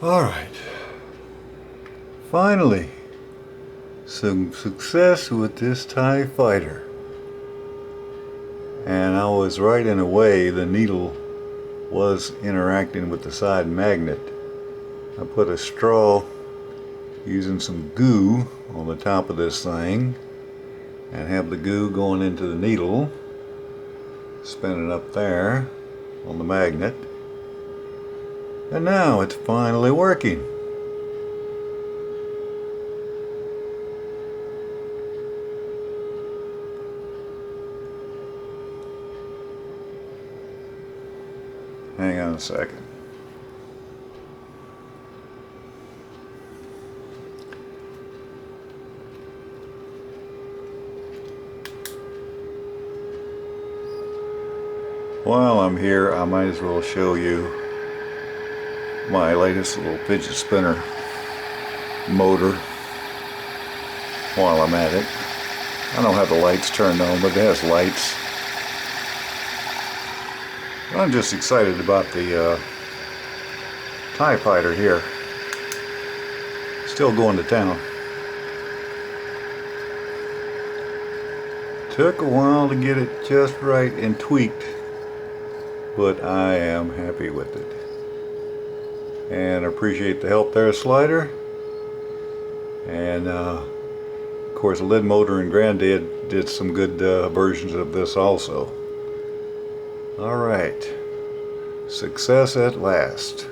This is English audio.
Alright, finally, some success with this TIE fighter. And I was right in a way, the needle was interacting with the side magnet. I put a straw using some goo on the top of this thing and have the goo going into the needle, spinning up there on the magnet. And now it's finally working. Hang on a second. While I'm here, I might as well show you my latest little fidget spinner motor while I'm at it. I don't have the lights turned on, but it has lights. I'm just excited about the TIE fighter here. Still going to town. Took a while to get it just right and tweaked, but I am happy with it. And appreciate the help there, Slider. And of course, Lid Motor and Granddad did some good versions of this also. Alright, success at last.